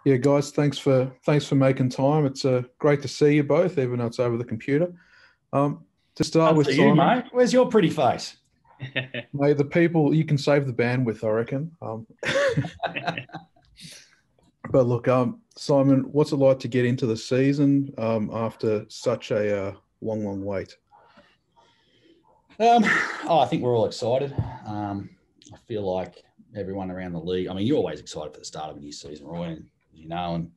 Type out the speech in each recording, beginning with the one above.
Yeah, guys, thanks for making time. It's great to see you both, even though it's over the computer. To start Up with, to you, Simon, mate. Where's your pretty face? mate, the people you can save the bandwidth, I reckon. But look, Simon, what's it like to get into the season after such a long wait? I think we're all excited. I feel like everyone around the league. I mean, you're always excited for the start of a new season, Roy, and you know. And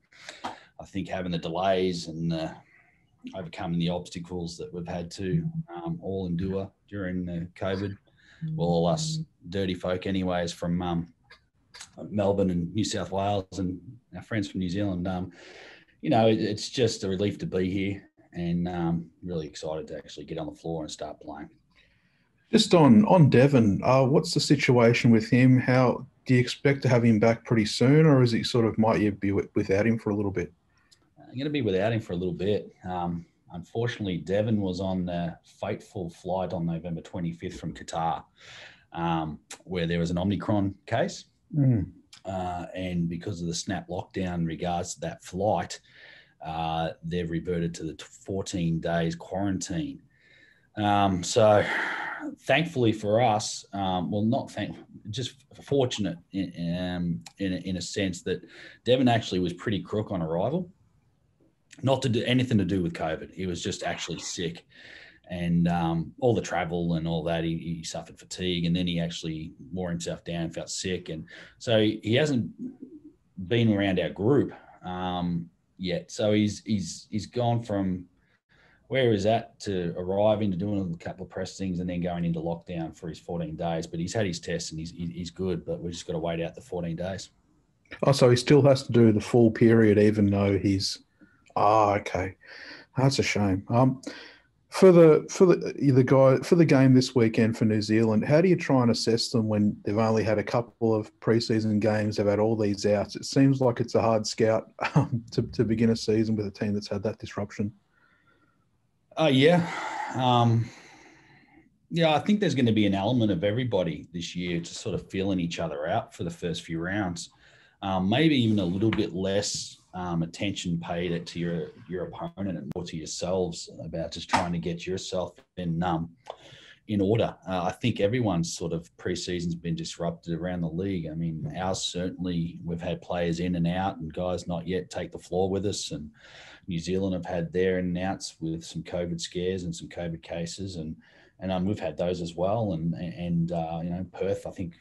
I think having the delays and overcoming the obstacles that we've had to all endure during the COVID, well, all us dirty folk, anyways, from Melbourne and New South Wales, and our friends from New Zealand. It's just a relief to be here, and really excited to actually get on the floor and start playing. Just on Devon, what's the situation with him? How do you expect to have him back pretty soon, or is it sort of might you be without him for a little bit? I'm going to be without him for a little bit. Unfortunately, Devon was on the fateful flight on November 25th from Qatar, where there was an Omicron case. And because of the snap lockdown in regards to that flight, they've reverted to the 14 days quarantine. So thankfully for us, just fortunate in a sense that Devon actually was pretty crook on arrival. Not to do anything to do with COVID. He was just actually sick. And all the travel and all that, he suffered fatigue, and then he actually wore himself down and felt sick. And so he hasn't been around our group yet. So he's gone from where he was at to arriving to doing a couple of press things and then going into lockdown for his 14 days. But he's had his tests and he's good, but we've just got to wait out the 14 days. Oh, so he still has to do the full period, even though he's. Okay, that's a shame. For the game this weekend for New Zealand, how do you try and assess them when they've only had a couple of preseason games? They've had all these outs. It seems like it's a hard scout to begin a season with a team that's had that disruption. Yeah. I think there's going to be an element of everybody this year just sort of feeling each other out for the first few rounds. Maybe even a little bit less attention paid to your opponent and more to yourselves about just trying to get yourself in order. I think everyone's sort of preseason's been disrupted around the league. I mean, ours certainly, we've had players in and out and guys not yet take the floor with us. And New Zealand have had their in and outs with some COVID scares and some COVID cases. And we've had those as well. And Perth, I think,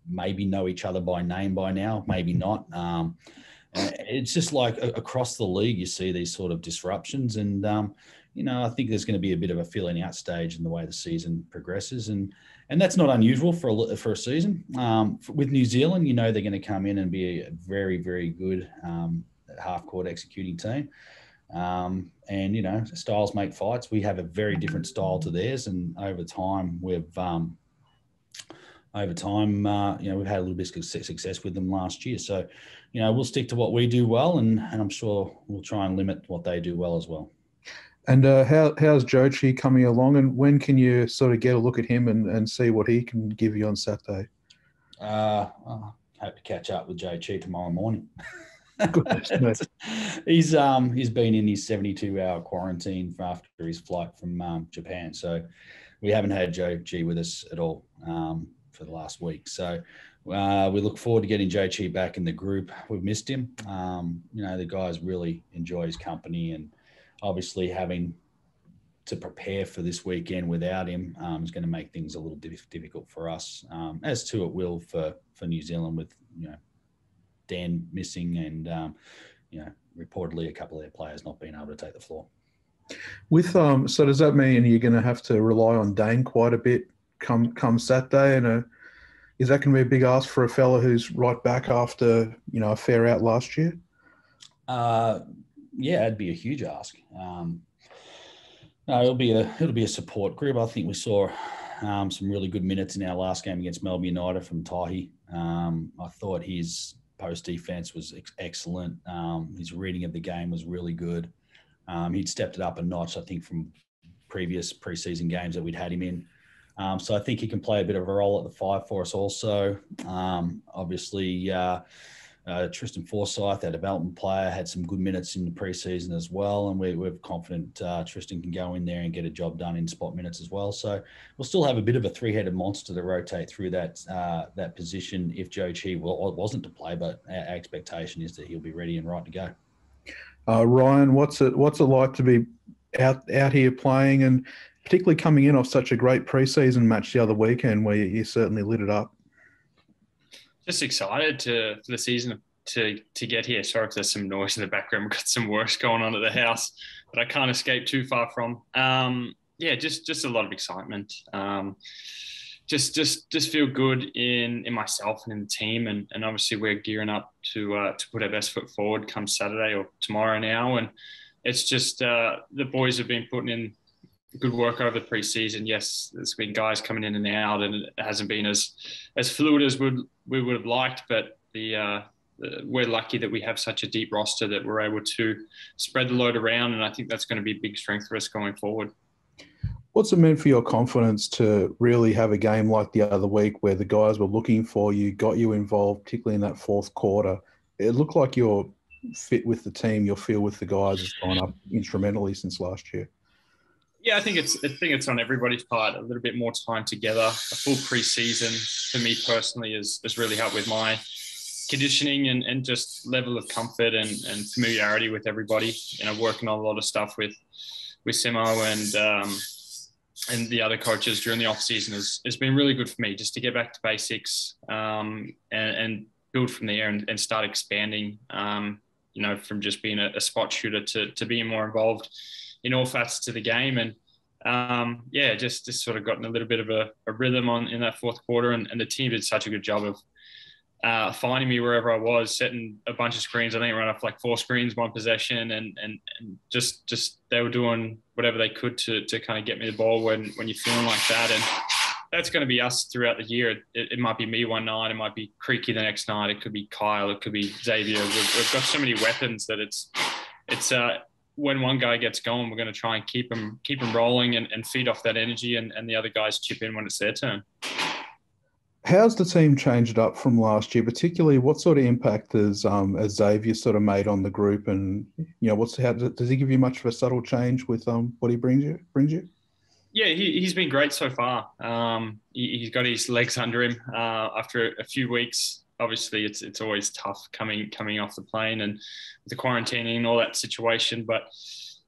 maybe know each other by name by now, maybe not. It's just like across the league, you see these sort of disruptions. And, I think there's going to be a bit of a feeling out stage in the way the season progresses. And that's not unusual for a season. With New Zealand, they're going to come in and be a very, very good half-court executing team. Styles make fights. We have a very different style to theirs. And over time, we've had a little bit of success with them last year. So, we'll stick to what we do well, and I'm sure we'll try and limit what they do well as well. And how's Jochi coming along, and when can you sort of get a look at him and see what he can give you on Saturday? I hope to catch up with Jochi tomorrow morning. Goodness, he's been in his 72-hour quarantine after his flight from Japan. So we haven't had Jochi with us at all for the last week. So we look forward to getting Jochi back in the group. We've missed him. The guys really enjoy his company, and obviously having to prepare for this weekend without him is going to make things a little difficult for us, as to it will for New Zealand with, Dan missing and, reportedly a couple of their players not being able to take the floor. So does that mean you're going to have to rely on Dane quite a bit come Saturday? And is that going to be a big ask for a fella who's right back after, a fair out last year? Yeah, it'd be a huge ask. No, it'll be a support group. I think we saw some really good minutes in our last game against Melbourne United from Tahi. I thought his post defense was excellent. His reading of the game was really good. He'd stepped it up a notch, I think, from previous preseason games that we'd had him in. So I think he can play a bit of a role at the 5 for us also. Obviously, Tristan Forsyth, our development player, had some good minutes in the preseason as well, and we're confident Tristan can go in there and get a job done in spot minutes as well. So we'll still have a bit of a three-headed monster to rotate through that position if Joe Chi wasn't to play, but our expectation is that he'll be ready and right to go. Ryan, what's it like to be out here playing, and particularly coming in off such a great preseason match the other weekend where you certainly lit it up? Just excited for the season to get here. Sorry if there's some noise in the background. We've got some works going on at the house that I can't escape too far from. Just a lot of excitement. Just feel good in myself and in the team, and obviously we're gearing up to put our best foot forward come Saturday or tomorrow now. And it's just the boys have been putting in good work over the preseason. Yes, there's been guys coming in and out, and it hasn't been as fluid as we would have liked. But we're lucky that we have such a deep roster that we're able to spread the load around, and I think that's going to be a big strength for us going forward. What's it meant for your confidence to really have a game like the other week where the guys were looking for you, got you involved, particularly in that fourth quarter? It looked like your fit with the team, your feel with the guys has gone up instrumentally since last year. Yeah, I think it's on everybody's part. A little bit more time together. A full preseason for me personally has really helped with my conditioning and just level of comfort and familiarity with everybody. Working on a lot of stuff with Simo and the other coaches during the off season has been really good for me, just to get back to basics and build from there and start expanding. From just being a spot shooter to being more involved in all facets to the game. And just sort of gotten a little bit of a rhythm in that fourth quarter, and the team did such a good job of finding me wherever I was, setting a bunch of screens. I think I ran off like 4 screens, 1 possession, and just they were doing whatever they could to kind of get me the ball when you're feeling like that. And that's going to be us throughout the year. It might be me one night, it might be Creaky the next night, it could be Kyle, it could be Xavier. We've got so many weapons that it's when one guy gets going, we're going to try and keep them rolling and feed off that energy, and the other guys chip in when it's their turn. How's the team changed up from last year? Particularly, what sort of impact has Xavier sort of made on the group? And does he give you much of a subtle change with what he brings you? Yeah, he's been great so far. He's got his legs under him after a few weeks. Obviously, it's always tough coming off the plane and the quarantining and all that situation, but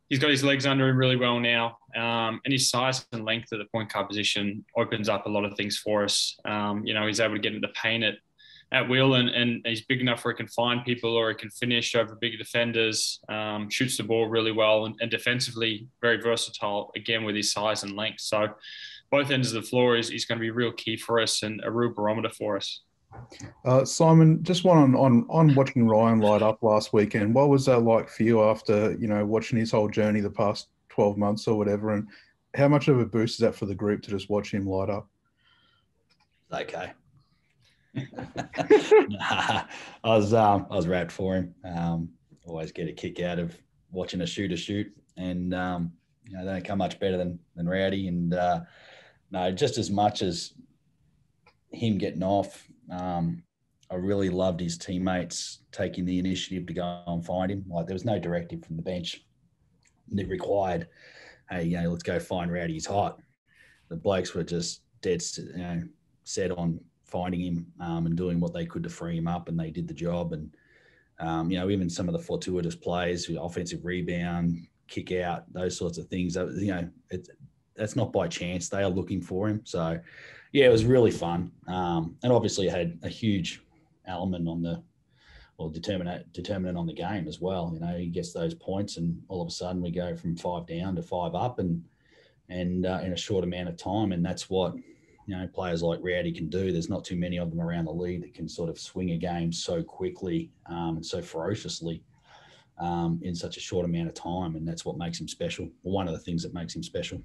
he's got his legs under him really well now. And his size and length at the point guard position opens up a lot of things for us. He's able to get into the paint at will, and he's big enough where he can find people or he can finish over bigger defenders, shoots the ball really well, and defensively very versatile, again, with his size and length. So both ends of the floor is going to be real key for us and a real barometer for us. Simon, just one on watching Ryan light up last weekend. What was that like for you after, watching his whole journey the past 12 months or whatever? And how much of a boost is that for the group to just watch him light up? Okay. I was wrapped for him. Always get a kick out of watching a shooter shoot, and they don't come much better than Rowdy. And no, just as much as him getting off, I really loved his teammates taking the initiative to go and find him. Like, there was no directive from the bench that required, hey, let's go find Rowdy. He's hot. The blokes were just dead, set on finding him and doing what they could to free him up, and they did the job. And even some of the fortuitous plays, offensive rebound, kick out, those sorts of things. That's not by chance. They are looking for him. So, yeah, it was really fun. And obviously it had a huge element on determinant on the game as well. He gets those points, and all of a sudden we go from 5 down to 5 up and in a short amount of time. And that's what, players like Rowdy can do. There's not too many of them around the league that can sort of swing a game so quickly and so ferociously in such a short amount of time. And that's what makes him special. One of the things that makes him special.